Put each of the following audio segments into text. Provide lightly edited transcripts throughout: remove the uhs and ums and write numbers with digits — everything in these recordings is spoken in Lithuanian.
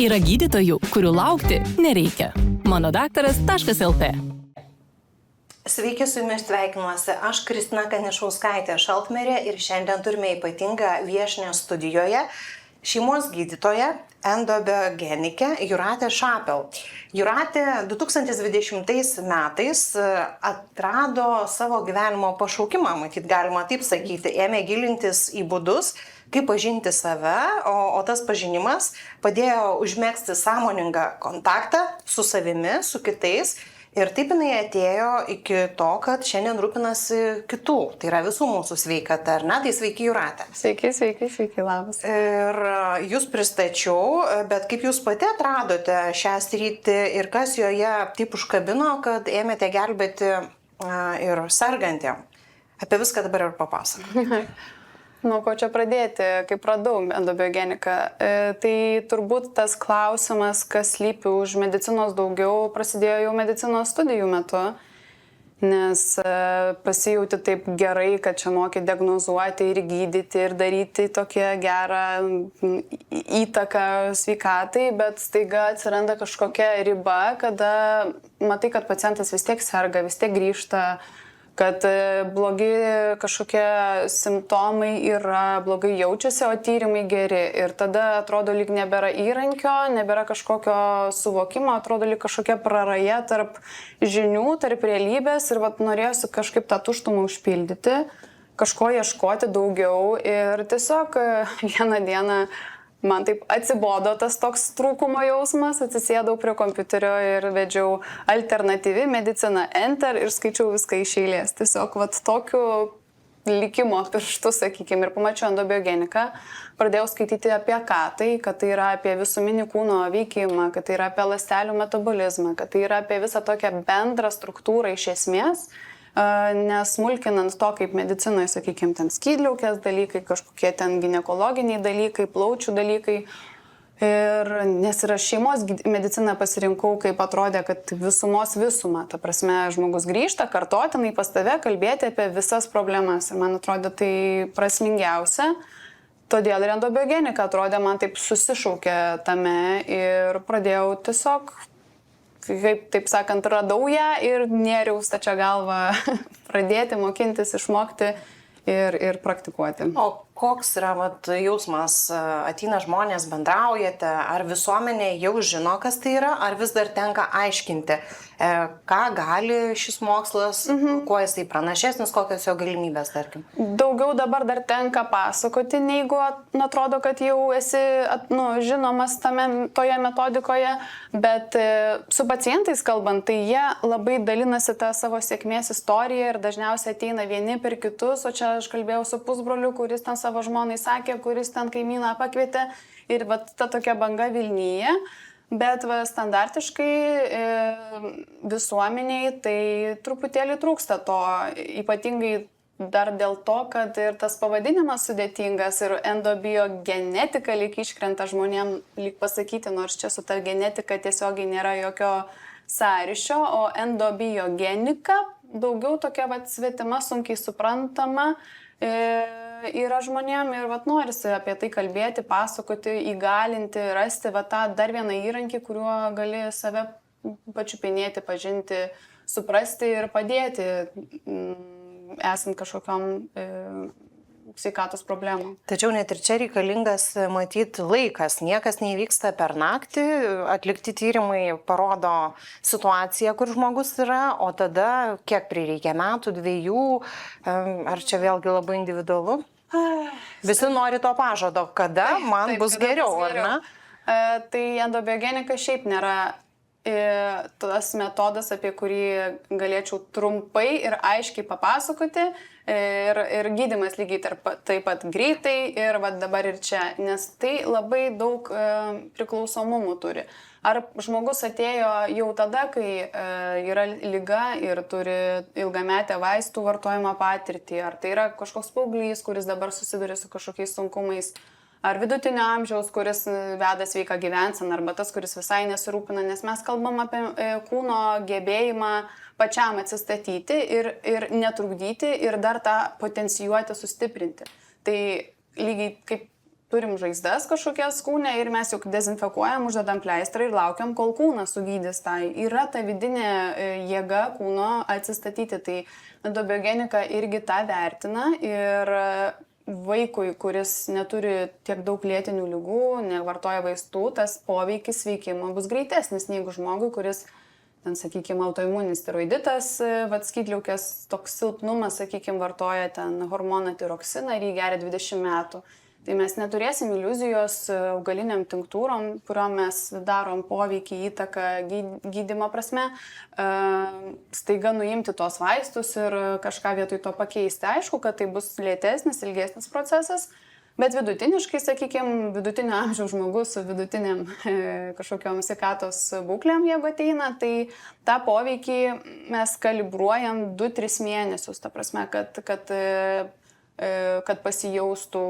Yra gydytojų, kurių laukti nereikia. Manodaktaras.lt. Sveiki, su jumis sveikinuosi. Aš Kristina Kanišauskaitė Šaltmerė ir šiandien turime ypatingą viešnią studijoje šeimos gydytoją, endobiogenikę Jūratę Šapel. Jūratė 2020 metais atrado savo gyvenimo pašaukimą, matyt galima taip sakyti, ėmė gilintis į būdus, kaip pažinti save, o tas pažinimas padėjo užmegzti sąmoningą kontaktą su savimi, su kitais. Ir taip jinai atėjo iki to, kad šiandien rūpinasi kitų, tai yra visų mūsų sveikata, ar ne? Tai sveiki, Jūratė. Sveiki, labas. Ir jūs pristačiau, bet kaip jūs pati atradote šią sritį ir kas joje taip užkabino, kad ėmėte gelbėti ir sergantiem? Apie viską dabar ir papasakok. Nuo ko čia pradėti, kaip radau endobiogeniką? Tai turbūt tas klausimas, kas slypi už medicinos daugiau, prasidėjo jau medicinos studijų metu, nes pasijauti taip gerai, kad čia moki diagnozuoti ir gydyti ir daryti tokią gerą įtaką sveikatai, bet staiga atsiranda kažkokia riba, kada matai, kad pacientas vis tiek serga, vis tiek grįžta, kad blogi kažkokie simptomai yra, blogai jaučiasi, o tyrimai geri. Ir tada atrodo, lyg nebėra įrankio, nebėra kažkokio suvokimo, atrodo, lyg kažkokia praraja tarp žinių, tarp realybės ir norėjusi kažkaip tą tuštumą užpildyti, kažko ieškoti daugiau ir tiesiog vieną dieną man taip atsibodo tas toks trūkumo jausmas, atsisėdau prie kompiuterio ir vedžiau alternatyvi medicina Enter ir skaičiau viską iš eilės. Tiesiog tokiu likimo pirštu, sakykime, ir pamačiau endobiogeniką, pradėjau skaityti apie ką tai, kad tai yra apie visuminį kūno veikimą, kad tai yra apie ląstelių metabolizmą, kad tai yra apie visą tokią bendrą struktūrą iš esmės, nesmulkinant to, kaip medicinoje, sakykime, ten skydliaukės dalykai, kažkokie ten ginekologiniai dalykai, plaučių dalykai. Ir nes ir aš šeimos mediciną pasirinkau, kaip atrodė, kad visumos visumą. Ta prasme, žmogus grįžta kartotinai pas tave kalbėti apie visas problemas. Ir man atrodė tai prasmingiausia. Todėl ir endobiogenika atrodė, man taip susišaukė tame ir pradėjau tiesiog, kaip taip sakant, radau ją ir nėriau stačia galva pradėti mokintis, išmokti ir praktikuoti. O koks yra jausmas, ateina žmonės, bendraujate, ar visuomenė jau žino, kas tai yra, ar vis dar tenka aiškinti, ką gali šis mokslas, kuo jisai pranašesnis, kokios jo galimybės, tarkim? Daugiau dabar dar tenka pasakoti, neigu atrodo, kad jau esi žinomas toje metodikoje, bet su pacientais kalbant, tai jie labai dalinasi tą savo sėkmės istoriją ir dažniausiai ateina vieni per kitus, o čia aš kalbėjau su pusbroliu, kuris ten savo žmonai sakė, kuris ten kaimyną pakvietė ir ta tokia banga Vilnyje. Bet standartiškai visuomeniai tai truputėlį trūksta to, ypatingai dar dėl to, kad ir tas pavadinimas sudėtingas ir endobiogenetika lyg iškrenta žmonėm lyg pasakyti, nors čia su ta genetika tiesiogiai nėra jokio sąryšio, o endobiogenika daugiau tokia svetima, sunkiai suprantama yra žmonėm ir norisi apie tai kalbėti, pasakoti, įgalinti, rasti tą dar vieną įrankį, kuriuo gali save pačiupinėti, pažinti, suprasti ir padėti esant kažkokiom sveikatos problemų. Tačiau net ir čia reikalingas matyti laikas, niekas neįvyksta per naktį, atlikti tyrimai parodo situaciją, kur žmogus yra, o tada kiek prireikia metų, 2, ar čia vėlgi labai individualu? Visi nori to pažado, kada man bus geriau, ar ne? Tai endobiogenika šiaip nėra tas metodas, apie kurį galėčiau trumpai ir aiškiai papasakoti ir gydymas lygiai taip pat greitai ir dabar ir čia, nes tai labai daug priklausomumų turi. Ar žmogus atėjo jau tada, kai yra liga ir turi ilgametę vaistų vartojimo patirtį, ar tai yra kažkoks paauglys, kuris dabar susiduria su kažkokiais sunkumais, ar vidutinio amžiaus, kuris veda sveiką gyvenseną, arba tas, kuris visai nesirūpina, nes mes kalbam apie kūno gebėjimą pačiam atsistatyti ir netrukdyti ir dar tą potencijuoti, sustiprinti. Tai lygiai kaip turim žaizdas kažkokias kūne ir mes juk dezinfekuojam, uždedam pleistrą ir laukiam, kol kūnas sugydys. Tai yra ta vidinė jėga kūno atsistatyti. Tai endobiogenika irgi tą vertina ir vaikui, kuris neturi tiek daug lėtinių ligų, nevartoja vaistų, tas poveikis veikimo bus greitesnis negu žmogui, kuris ten, sakykime, autoimuninis tiroiditas, skydliaukės toks silpnumas, sakykime, vartoja ten hormoną tiroksiną ir jį geria 20 metų. Tai mes neturėsim iliuzijos augaliniam tinktūrom, kuriuom mes darom poveikį įtaką gydymo prasme, staiga nuimti tos vaistus ir kažką vietoj to pakeisti. Aišku, kad tai bus lėtesnis, ilgesnis procesas, bet vidutiniškai, sakykime, vidutinio amžiaus žmogus su vidutiniam kažkokiom sveikatos būklėm, jeigu ateina, tai tą poveikį mes kalibruojam 2-3 mėnesius, ta prasme, kad pasijaustų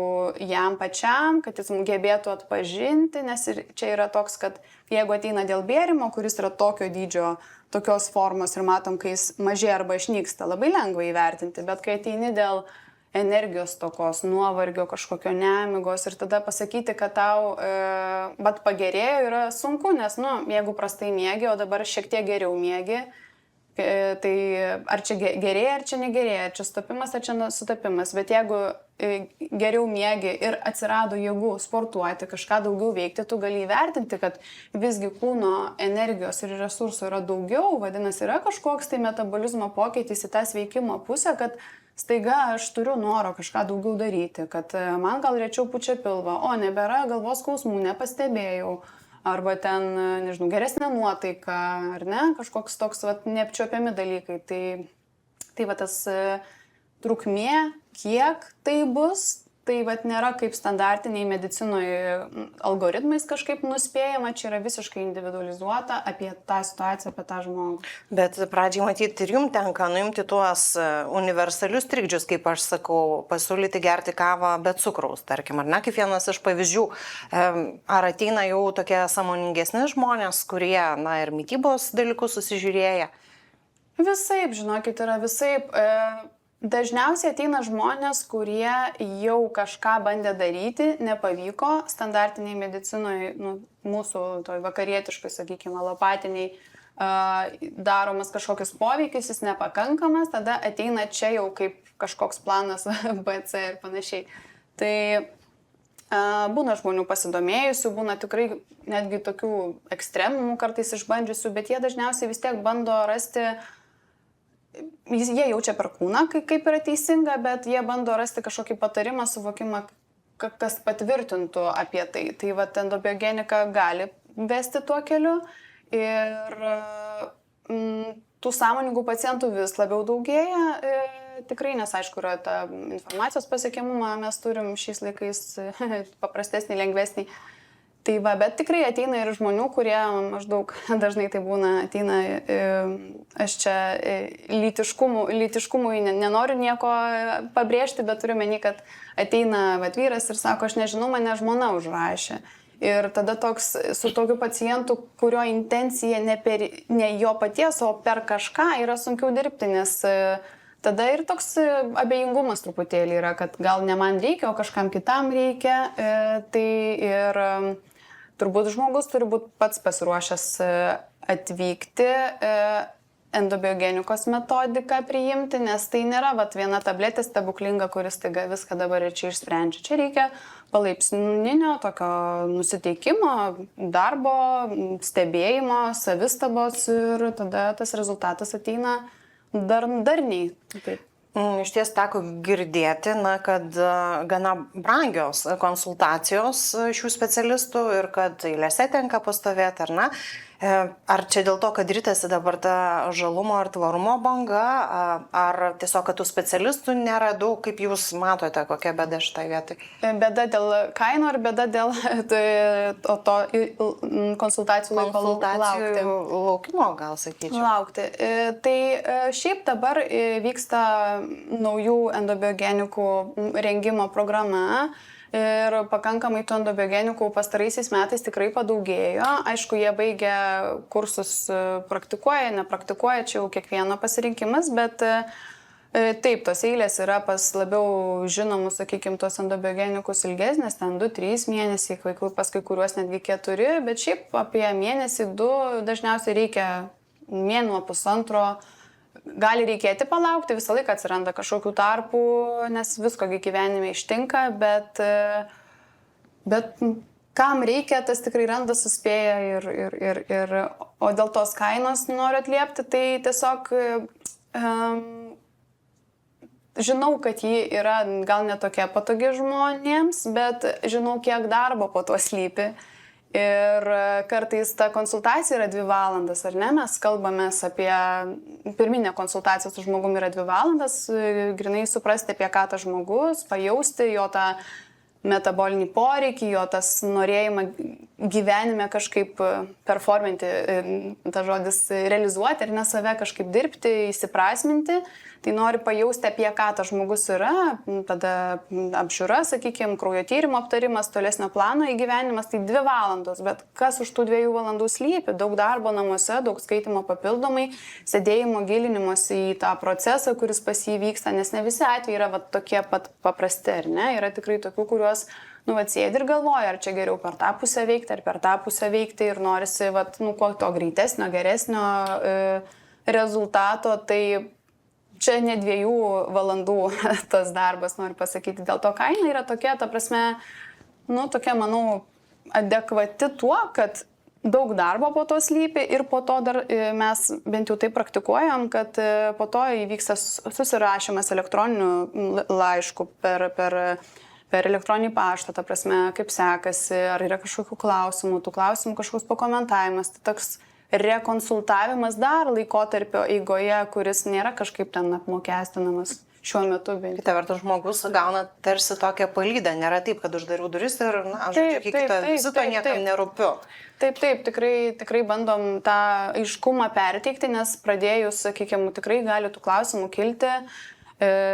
jam pačiam, kad jis gebėtų atpažinti, nes ir čia yra toks, kad jeigu ateina dėl bėrimo, kuris yra tokio dydžio, tokios formos ir matom, kai jis mažėja arba išnyksta, labai lengva įvertinti, bet kai ateini dėl energijos tokos, nuovargio, kažkokio nemigos ir tada pasakyti, kad tau bet pagerėjo yra sunku, nes, jeigu prastai miegi, o dabar šiek tiek geriau miegi, tai ar čia gerėja, ar čia negerėja, ar čia sutapimas, ar čia sutapimas, bet jeigu geriau miegi ir atsirado jėgų sportuoti, kažką daugiau veikti, tu gali įvertinti, kad visgi kūno energijos ir resursų yra daugiau, vadinasi, yra kažkoks tai metabolizmo pokytis į tą sveikimo pusę, kad staiga aš turiu noro kažką daugiau daryti, kad man gal rečiau pučia pilvą, o nebėra galvos skausmų, nepastebėjau, arba ten, nežinau, geresnė nuotaika, ar ne, kažkoks toks neapčiuopiami dalykai. Tai tas trukmė, kiek tai bus, tai nėra kaip standartiniai medicinoje algoritmais kažkaip nuspėjama, čia yra visiškai individualizuota apie tą situaciją, apie tą žmogų. Bet pradžiai matyti ir jums tenka nuimti tuos universalius trikdžius, kaip aš sakau, pasiūlyti gerti kavą be cukraus, tarkim, ar ne, kaip vienas iš pavyzdžių. Ar ateina jau tokie sąmoningesni žmonės, kurie, ir mitybos dalykus susižiūrėję? Visaip, žinokit, yra visaip. Dažniausiai ateina žmonės, kurie jau kažką bandė daryti, nepavyko, standartiniai medicinoje, mūsų toj vakarietiškai, sakykime, alopatiniai, daromas kažkokius poveikis, jis nepakankamas, tada ateina čia jau kaip kažkoks planas B, C ir panašiai. Tai būna žmonių pasidomėjusių, būna tikrai netgi tokių ekstremumų kartais išbandžiusių, bet jie dažniausiai vis tiek bando rasti. Jie jaučia per kūną, kaip yra teisinga, bet jie bando rasti kažkokį patarimą, suvokimą, kas patvirtintų apie tai. Tai endobiogenika gali vesti tuo keliu ir tų sąmoningų pacientų vis labiau daugėja. Tikrai, nes aišku, yra ta informacijos pasiekiamumą, mes turim šiais laikais paprastesnį, lengvesnį. Tai bet tikrai ateina ir žmonių, kurie maždaug dažnai tai būna, ateina, aš čia lytiškumui nenoriu nieko pabrėžti, bet turiu meni, kad ateina vyras ir sako, aš nežinau, mane žmona užrašė. Ir tada toks su tokiu pacientu, kurio intencija ne jo paties, o per kažką yra sunkiau dirbti, nes tada ir toks abejingumas truputėlį yra, kad gal ne man reikia, o kažkam kitam reikia. Tai ir turbūt žmogus turi būti pats pasiruošęs atvykti, endobiogenikos metodiką priimti, nes tai nėra viena tabletė stebuklinga, kuris taiga viską dabar ir čia išsprendžia. Čia reikia palaipsninio tokio nusiteikimo, darbo, stebėjimo, savistabos ir tada tas rezultatas ateina darniai. Taip. Iš ties teko girdėti, kad gana brangios konsultacijos šių specialistų ir kad eilėse tenka pastovėti, ar ne? Ar čia dėl to, kad ritasi dabar ta žalumo ir tvarumo banga, ar tiesiog, kad tų specialistų nėra daug, kaip jūs matote, kokia bėda šitai vietai? Bėda dėl kainų ar bėda dėl to konsultacijų laukimo, gal sakyčiau. Laukti. Tai šiaip dabar vyksta naujų endobiogenikų rengimo programa. Ir pakankamai tų endobiogenikų pastaraisiais metais tikrai padaugėjo. Aišku, jie baigia kursus, praktikuoja, nepraktikuoja, čia jau kiekvieno pasirinkimas, bet Taip, tos eilės yra pas labiau žinomus, sakykime, tos endobiogenikus ilgesnės, ten 2-3 mėnesiai, pas kai kuriuos netgi 4, bet šiaip apie mėnesį 2 dažniausiai reikia mėnuo, pusantro. Gali reikėti palaukti, visą laiką atsiranda kažkokių tarpų, nes viskogi gyvenime ištinka, bet kam reikia, tas tikrai randa, suspėja o dėl tos kainos noriu atliepti, tai tiesiog žinau, kad ji yra gal netokia patogi žmonėms, bet žinau, kiek darbo po to slypi. Ir kartais ta konsultacija yra 2 valandas, ar ne? Mes kalbamės apie pirminę konsultaciją su žmogumi yra 2 valandas, grinai suprasti, apie ką tas žmogus, pajausti jo tą metabolinį poreikį, jo tas norėjimą gyvenime kažkaip performinti, ta žodis realizuoti ir ne save kažkaip dirbti, įsiprasminti. Tai nori pajausti, apie ką tas žmogus yra, tada apžiūra, sakykime, kraujo tyrimo aptarimas, tolesnio plano įgyvenimas, tai 2 valandos, bet kas už tų 2 valandų slypi? Daug darbo namuose, daug skaitimo papildomai, sėdėjimo gilinimosi į tą procesą, kuris pas jį vyksta, nes ne visi atvejai yra tokie pat paprasti, ar ne? Yra tikrai tokių, kuriuos sėdi ir galvoja, ar čia geriau per tą pusę veikti, ar per tą pusę veikti ir norisi, kuo to greitesnio, geresnio rezultato, tai čia ne 2 valandų tas darbas, noriu pasakyti. Dėl to kaina yra tokia, ta prasme, tokia, manau, adekvati tuo, kad daug darbo po to slypi ir po to dar mes bent jau taip praktikuojam, kad po to įvyksta susirašymas elektroniniu laišku per elektroninį paštą, ta prasme, kaip sekasi, ar yra kažkokių klausimų, tų klausimų kažkoks pakomentavimas, tai toks rekonsultavimas dar laikotarpio eigoje, kuris nėra kažkaip ten apmokestinamas šiuo metu. Kita vertus, žmogus gauna tarsi tokią palydą, nėra taip, kad uždariau duris ir, iki kito vizito niekam nerūpiu. Taip, tikrai bandom tą aiškumą perteikti, nes pradėjus, sakykime, tikrai gali tų klausimų kilti.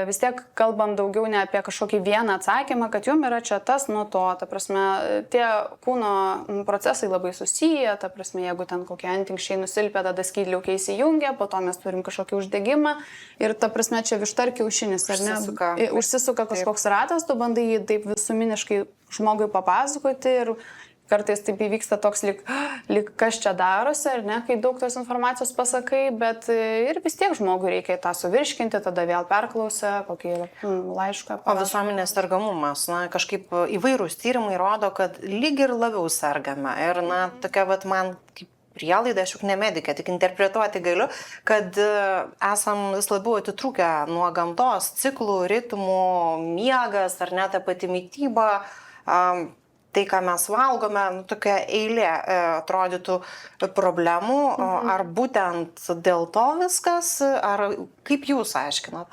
Vis tiek kalbam daugiau ne apie kažkokį vieną atsakymą, kad jum yra čia tas nuo to, ta prasme, tie kūno procesai labai susiję, ta prasme, jeigu ten kokie antinkščiai nusilpia, tada skydliaukė įsijungia, po to mes turim kažkokį uždegimą ir ta prasme, čia višta ar kiaušinis, ar ne? Užsisuka kažkoks ratas, tu bandai jį taip visuminiškai žmogui papasakoti ir kartais taip įvyksta toks lyg kas čia darosi, ar ne, kai daug tos informacijos pasakai, bet ir vis tiek žmogui reikia tą suvirškinti, tada vėl perklausę, kokį laišką. O visuomenės sergamumas, kažkaip įvairūs tyrimai rodo, kad lyg ir labiau sergame. Ir, tokia, man kaip prielaida, aš juk ne medikė, tik interpretuoti galiu, kad esam vis labiau atitrūkę nuo gamtos, ciklų, ritmų, miegas, ar net ta pati mityba. Tai, ką mes valgome, tokia eilė atrodytų problemų, ar būtent dėl to viskas, ar kaip jūs aiškinat?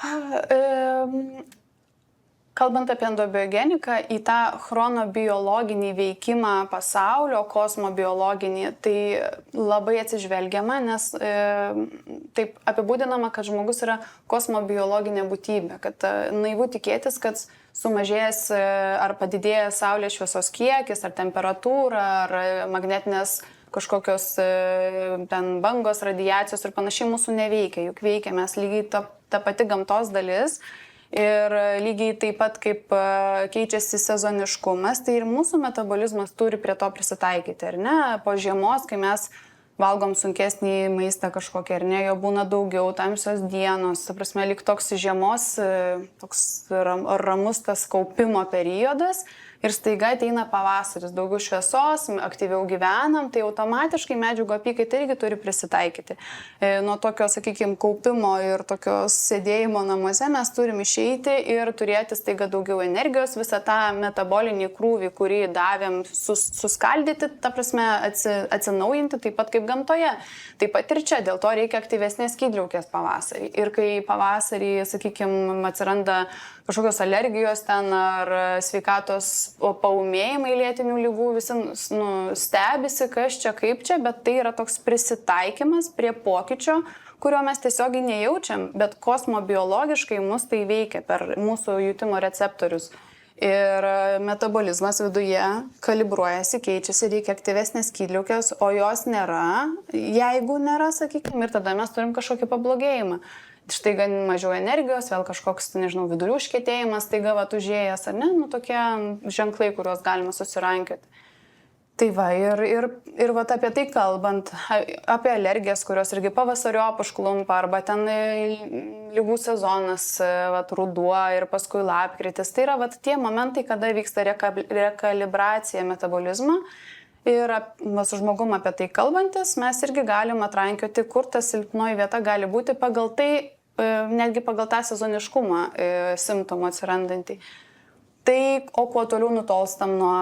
Kalbant apie endobiogeniką, į tą chronobiologinį veikimą pasaulio, kosmobiologinį, tai labai atsižvelgiama, nes taip apibūdinama, kad žmogus yra kosmobiologinė būtybė, kad naivu tikėtis, kad sumažėjęs ar padidėjęs saulės šviesos kiekis, ar temperatūra, ar magnetinės kažkokios ten bangos, radiacijos ir panašiai mūsų neveikia, juk veikia mes lygiai ta pati gamtos dalis. Ir lygiai taip pat kaip keičiasi sezoniškumas, tai ir mūsų metabolizmas turi prie to prisitaikyti, ar ne? Po žiemos, kai mes valgom sunkesnį maistą kažkokį, ar ne, jo būna daugiau, tamsios dienos, ta prasme, lyg toks žiemos, toks ramus tas kaupimo periodas. Ir staiga ateina pavasaris, daugiau šviesos, aktyviau gyvenam, tai automatiškai medžiagų apykaita irgi turi prisitaikyti. Nuo tokio, sakykime, kaupimo ir tokios sėdėjimo namuose mes turim išeiti ir turėti staiga daugiau energijos, visą tą metabolinį krūvį, kurį davėm suskaldyti, ta prasme atsinaujinti, taip pat kaip gamtoje. Taip pat ir čia, dėl to reikia aktyvesnės skydliaukės pavasarį. Ir kai pavasarį, sakykime, atsiranda kažkokios alergijos ten ar sveikatos paūmėjimai lėtinių lygų, visi stebisi, kas čia, kaip čia, bet tai yra toks prisitaikymas prie pokyčio, kurio mes tiesiogiai nejaučiam, bet kosmobiologiškai mus tai veikia per mūsų jutimo receptorius. Ir metabolizmas viduje kalibruojasi, keičiasi, reikia aktyvesnės skydliaukės, o jos nėra, jeigu nėra, sakykime, ir tada mes turim kažkokį pablogėjimą. štai gan mažiau energijos, vėl kažkoks, nežinau, vidurių užkietėjimas, taiga vat užėjęs, ar ne, nu tokie ženklai, kuriuos galima susirankioti. Tai va, ir vat apie tai kalbant, apie alergijas, kurios irgi pavasariop užklumpa, arba ten lygų sezonas, vat ruduo ir paskui lapkritis. Tai yra vat tie momentai, kada vyksta rekalibracija metabolizmo. Ir su žmogum apie tai kalbantis, mes irgi galim atrankioti, kur ta silpnoji vieta gali būti pagal tai, netgi pagal tą sezoniškumą simptomų atsirandantį. Tai, o kuo toliau nutolstam nuo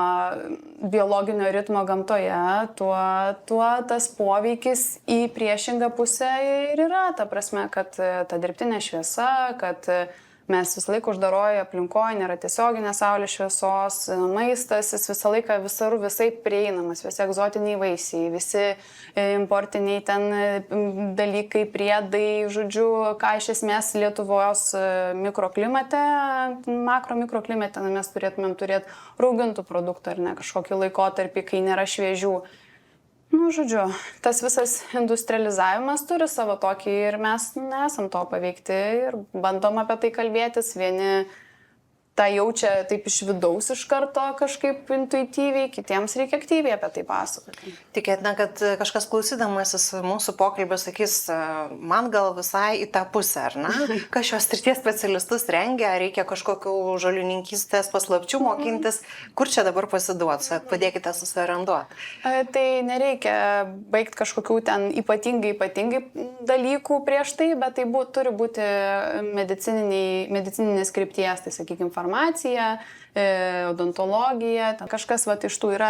biologinio ritmo gamtoje, tuo tas poveikis į priešingą pusę ir yra. Ta prasme, kad ta dirbtinė šviesa, kad mes visą laiką uždaroje aplinkoje, nėra tiesioginės saulės šviesos, maistas, jis visą laiką visai prieinamas, visi egzotiniai vaisiai, visi importiniai ten dalykai, priedai, žodžiu, ką iš esmės Lietuvos mikroklimate, makromikroklимate mes turėtumėm turėti raugintų produktų ar ne, kažkokį laikotarpį, kai nėra šviežių. Nu, žodžiu, tas visas industrializavimas turi savo tokį ir mes nesam to paveikti ir bandom apie tai kalbėtis. Vieni tą jaučia taip iš vidaus iš karto kažkaip intuityviai, kitiems reikia aktyviai apie tai pasakoti. Tikėtina, kad kažkas klausydamasis mūsų pokalbio sakys, man gal visai į tą pusę, ar ne? Kas šios srities specialistus rengia, reikia kažkokių žolininkystės paslapčių mokintis, kur čia dabar pasiduot, padėkite susiranduoti. Tai nereikia baigti kažkokių ten ypatingai dalykų prieš tai, bet tai turi būti medicininės krypties, tai sakykime, farmacija, odontologija, kažkas vat iš tų yra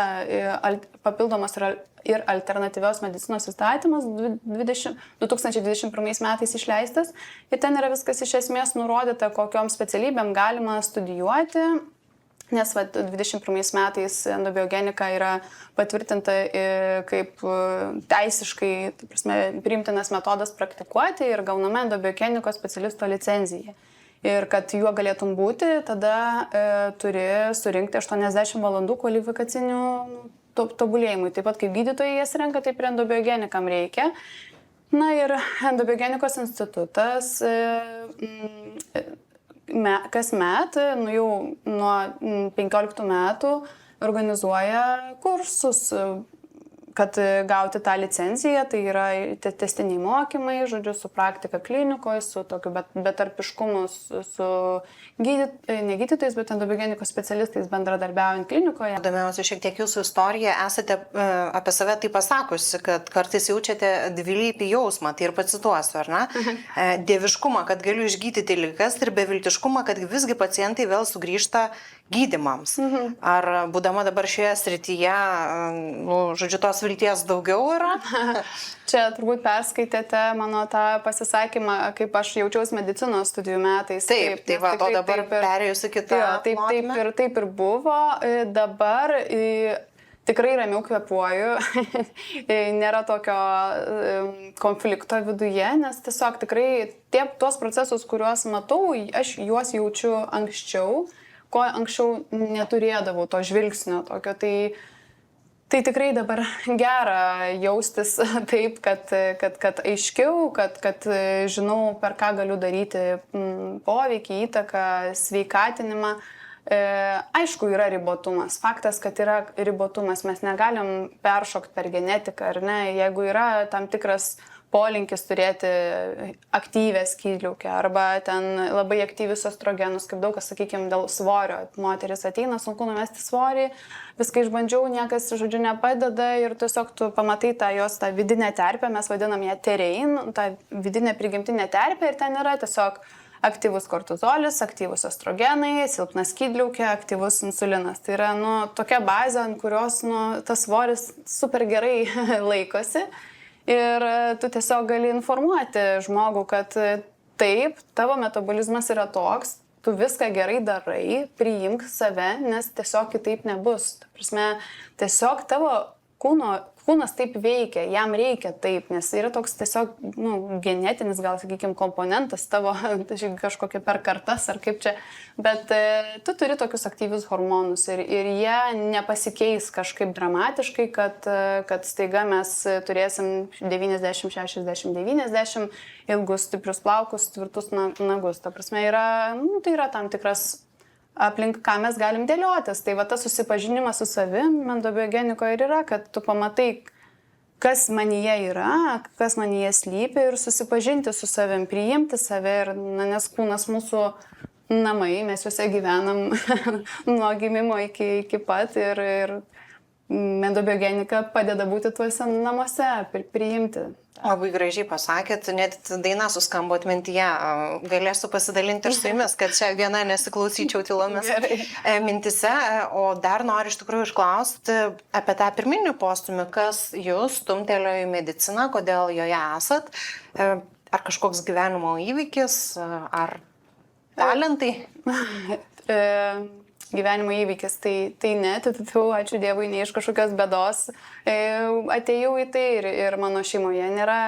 papildomas ir alternatyvios medicinos įstatymas 2021 metais išleistas. Ir ten yra viskas iš esmės nurodyta, kokiom specialybėm galima studijuoti, nes 21 metais endobiogenika yra patvirtinta kaip teisiškai, priimtinas metodas praktikuoti ir gaunama endobiogenikos specialisto licenzija. Ir kad juo galėtum būti, tada turi surinkti 80 valandų kvalifikacinių tobulėjimui. Taip pat kaip gydytojai jas renka, taip ir endobiogenikam reikia. Na ir endobiogenikos institutas kasmet, jau nuo 15 metų, organizuoja kursus, kad gauti tą licenciją, tai yra tęstiniai mokymai, žodžiu, su praktika klinikoje, su tokiu betarpiškumu, su ne gydytojais, bet endobiogenikos specialistais bendradarbiaujant klinikoje. Įdomiausia šiek tiek jūsų istorija, esate apie save tai pasakusi, kad kartais jaučiate dvilypį jausmą, tai ir pacituosiu, ar ne? Dieviškumą, kad galiu išgydyti ligas ir beviltiškumą, kad visgi pacientai vėl sugrįžta gydymams. Ar būdama dabar šioje srityje, žodžiu, tos vilties daugiau yra? Čia turbūt perskaitėte mano tą pasisakymą, kaip aš jaučiausi medicinos studijų metais. Taip, tai va, o dabar perėjusi kitą. Taip ir buvo. Dabar tikrai ramiau kvėpuoju, nėra tokio konflikto viduje, nes tiesiog tikrai tuos procesus, kuriuos matau, aš juos jaučiu anksčiau, ko anksčiau neturėdavau to žvilgsnio tokio. Tai tikrai dabar gera jaustis taip, kad aiškiau, kad žinau, per ką galiu daryti poveikį, įtaką, sveikatinimą. Aišku, yra ribotumas. Faktas, kad yra ribotumas, mes negalim peršokti per genetiką, ar ne? Jeigu yra tam tikras polinkis turėti aktyvę skydliaukę arba ten labai aktyvius estrogenus, kaip daug kas, sakykime, dėl svorio. Moteris ateina, sunku numesti svorį, viską išbandžiau, niekas, žodžiu, nepadeda ir tiesiog tu pamatai tą vidinę terpę, mes vadinam ją terein, tą vidinę prigimtinę terpę ir ten yra tiesiog aktyvus kortizolis, aktyvus estrogenai, silpna skydliaukė, aktyvus insulinas. Tai yra tokia bazė, ant kurios tas svoris super gerai laikosi. Ir tu tiesiog gali informuoti žmogų, kad taip, tavo metabolizmas yra toks, tu viską gerai darai, priimk save, nes tiesiog kitaip nebus. Ta prasme, tiesiog tavo kūnas taip veikia, jam reikia taip, nes yra toks tiesiog genetinis, gal sakykime, komponentas tavo kažkokia per kartas ar kaip čia, bet tu turi tokius aktyvius hormonus ir jie nepasikeis kažkaip dramatiškai, kad staiga mes turėsim 90, 60, 90 ilgus, stiprius plaukus, tvirtus nagus. Ta prasme, tai yra tam tikras aplink ką mes galim dėliotis. Tai va tas susipažinimas su savim endobiogenikoje ir yra, kad tu pamatai, kas manyje yra, kas manyje slypi ir susipažinti su savim, priimti save ir, nes kūnas mūsų namai, mes juose gyvenam nuo gimimo iki pat ir endobiogenika padeda būti tuose namuose, priimti. Labai gražiai pasakėt, net daina suskambo atmintyje, galėsiu pasidalinti ir su jumis, kad čia viena nesiklausyčiau tylomis mintise, o dar noriu iš tikrųjų išklausti apie tą pirminį postumį, kas jūs stumtelėjo į mediciną, kodėl joje esat, ar kažkoks gyvenimo įvykis, ar talentai? Gyvenimo įvykis, tai ne, ačiū Dievui, ne iš kažkokios bėdos atėjau į tai ir mano šeimoje nėra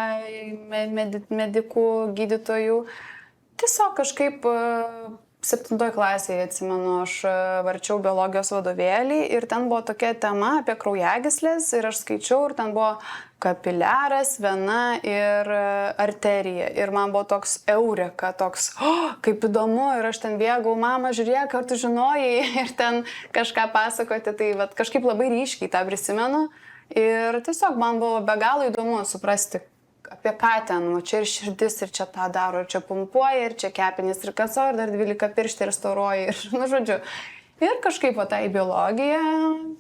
medikų, gydytojų. Tiesiog kažkaip 7 klasėje, atsimenu, aš varčiau biologijos vadovėlį ir ten buvo tokia tema apie kraujagyslės ir aš skaičiau ir ten buvo kapiliaras, vena ir arterija. Ir man buvo toks eureka, toks, kaip įdomu, ir aš ten bėgau, mama, žiūrėk, ar tu žinojai, ir ten kažką pasakoti, tai vat, kažkaip labai ryškiai tą prisimenu. Ir tiesiog man buvo be galo įdomu suprasti, apie ką ten, čia ir širdis, ir čia tą daro, ir čia pumpuoja, ir čia kepenys, ir kaso, ir dar 12 pirštai, ir storoji, ir, žodžiu. Ir kažkaip tą į biologiją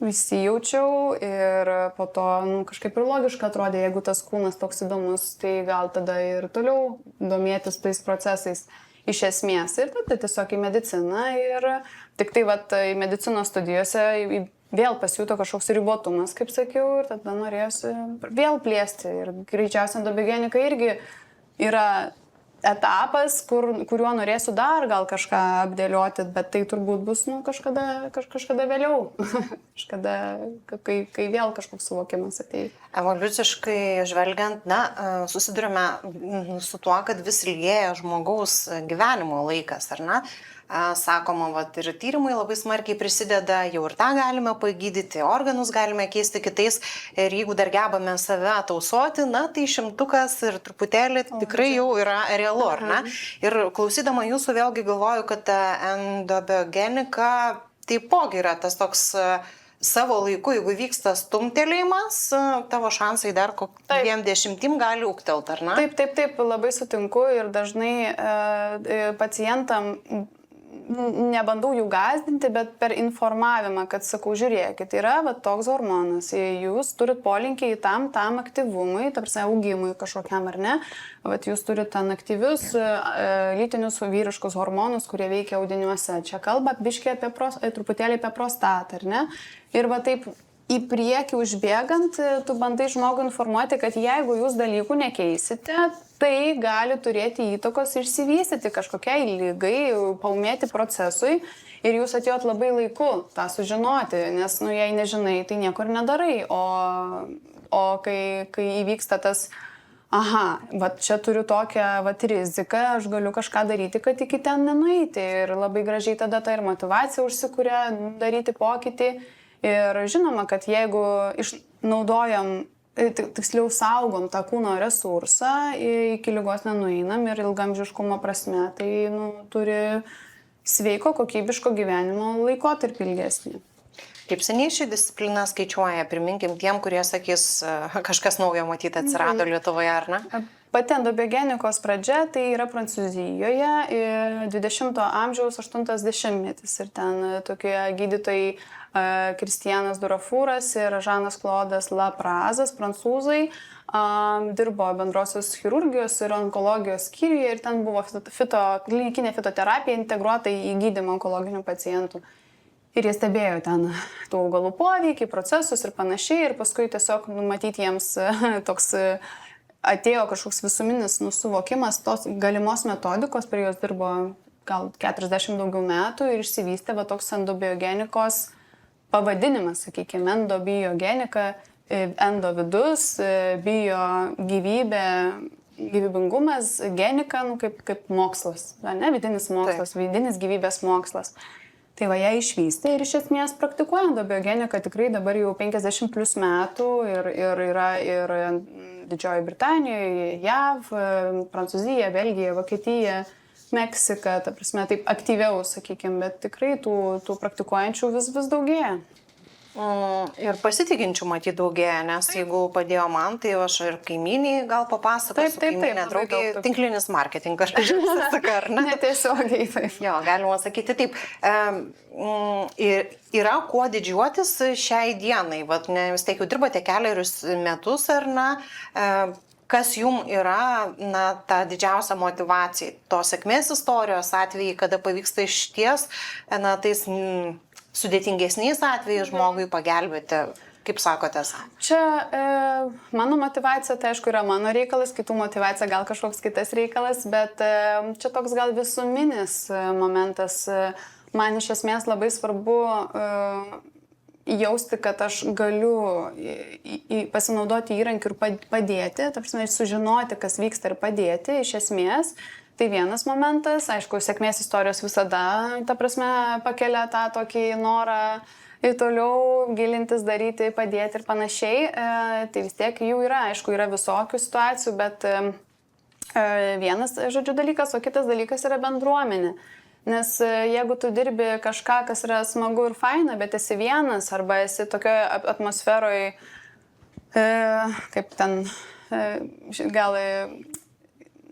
įsijaučiau ir po to kažkaip ir logiška atrodė, jeigu tas kūnas toks įdomus, tai gal tada ir toliau domėtis tais procesais iš esmės. Ir tada tiesiog į mediciną ir tik tai į medicinos studijose vėl pasijuto kažkoks ribotumas, kaip sakiau, ir tada norėjusi vėl plėsti. Ir greičiausiai endobiogenika irgi yra etapas, kuriuo norėsiu dar gal kažką apdėlioti, bet tai turbūt bus kažkada vėliau, kai vėl kažkoks suvokimas ateis. Evoliuciškai žvelgiant, susidurime su tuo, kad vis ilgėja žmogaus gyvenimo laikas, ar ne? Sakoma, ir tyrimai labai smarkiai prisideda, jau ir tą galime pagydyti, organus galime keisti kitais ir jeigu dar gebame save tausoti, tai 100 ir truputėlį tikrai jau yra realu, ar ne? Ir klausydama jūsų vėlgi galvoju, kad endobiogenika taipogi yra tas toks savo laiku, jeigu vyksta stumtelėjimas, tavo šansai dar 20 gali ūgtelt, ar ne? Taip, labai sutinku ir dažnai pacientam nebandau jų gąsdinti, bet per informavimą, kad sakau, žiūrėkit, yra toks hormonas, jūs turit polinkį į tam aktyvumui, tarsi augimui kažkokiam ar ne, jūs turit ten aktyvius lytinius vyriškus hormonus, kurie veikia audiniuose. Čia kalba biškiai truputėlį apie prostatą, ar ne? Ir taip į priekį užbėgant, tu bandai žmogų informuoti, kad jeigu jūs dalykų nekeisite, tai gali turėti įtakos išsivystyti kažkokiai lygai, paūmėti procesui ir jūs atėjot labai laiku tą sužinoti, nes, jei nežinai, tai niekur nedarai, o kai įvyksta tas, čia turiu tokią riziką, aš galiu kažką daryti, kad iki ten nenueiti ir labai gražiai tada ta ir motyvacija užsikuria daryti pokytį. Ir žinoma, kad jeigu išnaudojam, tiksliau saugom tą kūno resursą, iki ligos nenueinam ir ilgamžiškumo prasme, tai turi sveiko, kokybiško gyvenimo laikotarpį ilgesnį. Kaip seniai ši disciplina skaičiuoja? Priminkim tiem, kurie sakys, kažkas naujo matyti atsirado Lietuvoje, ar ne? Pati endobiogenikos pradžia tai yra Prancūzijoje 20 amžiaus 80-metis ir ten tokie gydytojai Kristianas Durafūras ir Žanas Klodas Laprazas, prancūzai, dirbo bendrosios chirurgijos ir onkologijos skyriuje ir ten buvo klinikinė fitoterapija integruota į gydymą onkologinių pacientų. Ir jie stebėjo ten tų augalų poveikį, procesus ir panašiai ir paskui tiesiog matyti jiems toks atėjo kažkoks visuminis suvokimas tos galimos metodikos, prie jos dirbo gal 40 daugiau metų ir išsivystė toks endobiogenikos pavadinimas, sakykime, endobiogenika, endo vidus, bio gyvybė, gyvybingumas, genika, kaip mokslas, ne, vidinis mokslas, vidinis gyvybės mokslas. Tai va, ją išvystė ir iš esmės praktikuoja endobiogeniką tikrai dabar jau 50 plus metų ir yra ir Didžiojoje Britanijoje, JAV, Prancūzija, Belgija, Vokietija, Meksika, ta prasme, taip aktyviau, sakykime, bet tikrai tų praktikuojančių vis daugėja. Ir pasitikinčių matyti daugėja, nes jeigu padėjo man, tai aš ir kaimyniai gal papasakosiu, kaiminė draugė, tinklinis marketingas, ar ne? Netiesiogiai, taip. Jo, galima sakyti taip. Yra kuo didžiuotis šiai dienai, vis tiek jau dirbate kelerius metus, ar ne? Kas jum yra ta didžiausia motyvacija, tos sėkmės istorijos atvejai, kada pavyksta išties tais sudėtingesniais atvejais žmogui pagelbėti, kaip sakote savo? Čia mano motyvacija, tai aišku, yra mano reikalas, kitų motyvacija gal kažkoks kitas reikalas, bet čia toks gal visuminis momentas. Man iš esmės labai svarbu jausti, kad aš galiu pasinaudoti įrankių ir padėti, ta prasme, sužinoti, kas vyksta ir padėti iš esmės. Tai vienas momentas, aišku, sėkmės istorijos visada, ta prasme, pakelia tą tokį norą ir toliau gilintis, daryti, padėti ir panašiai. Tai vis tiek jų yra, aišku, yra visokių situacijų, bet vienas, žodžiu, dalykas, o kitas dalykas yra bendruomenė. Nes jeigu tu dirbi kažką, kas yra smagu ir faina, bet esi vienas arba esi tokioje atmosferoje, kaip ten, gal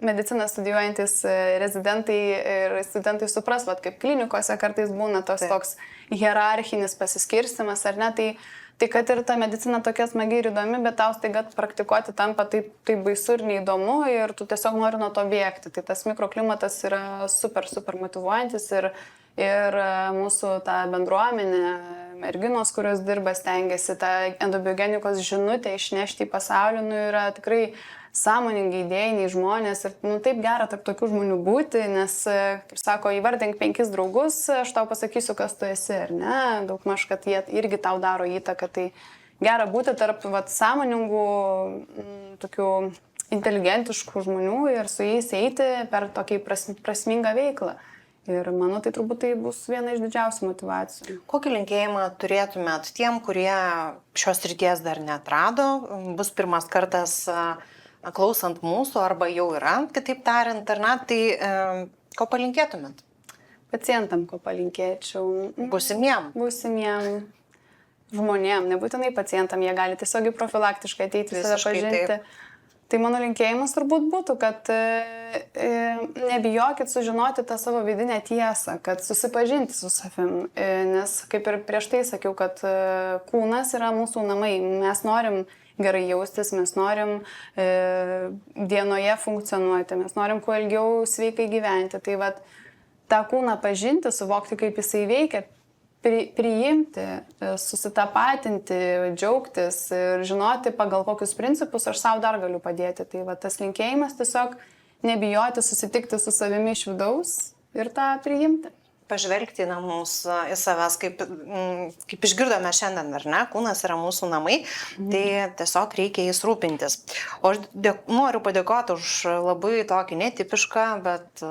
mediciną studijuojantis rezidentai ir studentai supras, kaip klinikose kartais būna toks hierarchinis pasiskirstimas, ar ne, tai kad ir ta medicina tokia smagi ir įdomi, bet tau staiga praktikuoti tampa taip baisu ir neįdomu ir tu tiesiog nori nuo to bėgti. Tai tas mikroklimatas yra super motyvuojantis ir mūsų ta bendruomenė, merginos, kurios dirba, stengiasi tą endobiogenikos žinutę išnešti į pasaulį, yra tikrai sąmoningai idėjiniai žmonės ir taip gera tarp tokių žmonių būti, nes, kaip sako, įvardink 5 draugus, aš tau pasakysiu, kas tu esi, ar ne, daugmaž, kad jie irgi tau daro įtaką, tai gera būti tarp sąmoningų, tokių inteligentiškų žmonių ir su jais eiti per tokį prasmingą veiklą. Ir manau, tai turbūt tai bus viena iš didžiausių motyvacijų. Kokį linkėjimą turėtumėt tiem, kurie šios srities dar neatrado, bus pirmas kartas klausant mūsų, arba jau yra, kitaip tariant, ar ne, tai ko palinkėtumėt? Pacientam ko palinkėčiau. Būsimiem žmonėm, nebūtinai pacientam, jie gali tiesiog profilaktiškai ateiti, save pažinti. Tai mano linkėjimas turbūt būtų, kad nebijokit sužinoti tą savo vidinę tiesą, kad susipažinti su savim, nes kaip ir prieš tai sakiau, kad kūnas yra mūsų namai, mes norim gerai jaustis, mes norim dienoje funkcionuoti, mes norim kuo ilgiau sveikai gyventi. Tai vat, tą kūną pažinti, suvokti, kaip jisai veikia, priimti, susitapatinti, džiaugtis ir žinoti, pagal kokius principus aš savo dar galiu padėti. Tai vat, tas linkėjimas tiesiog nebijoti susitikti su savimi iš vidaus ir tą priimti. Pažvelgti į savęs, kaip išgirdome šiandien, ar ne, kūnas yra mūsų namai, tai tiesiog reikia jais rūpintis. O aš noriu padėkoti už labai tokį netipišką, bet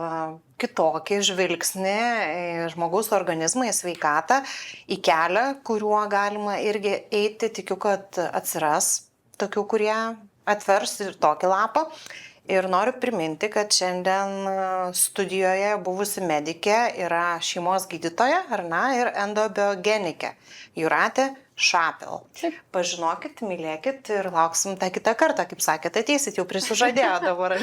kitokį žvilgsnį į žmogaus organizmą, į sveikatą, į kelią, kuriuo galima irgi eiti. Tikiu, kad atsiras tokių, kurie atvers ir tokį lapą. Ir noriu priminti, kad šiandien studijoje buvusi medikė yra šeimos gydytoja, ar ne, ir endobiogenikė Jūratė Šapel. Pažinokit, mylėkit ir lauksim tą kitą kartą, kaip sakėte, ateisit, jau prisižadėjo dabar.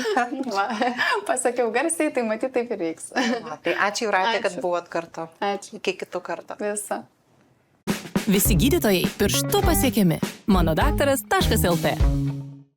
Pasakiau garsiai, tai matyt taip ir reiks. Tai ačiū Jūratė, kad buvot kartu. Ačiū. Iki kitų kartų. Visa. Visi gydytojai pirštu pasiekiami. Monodaktaras.lt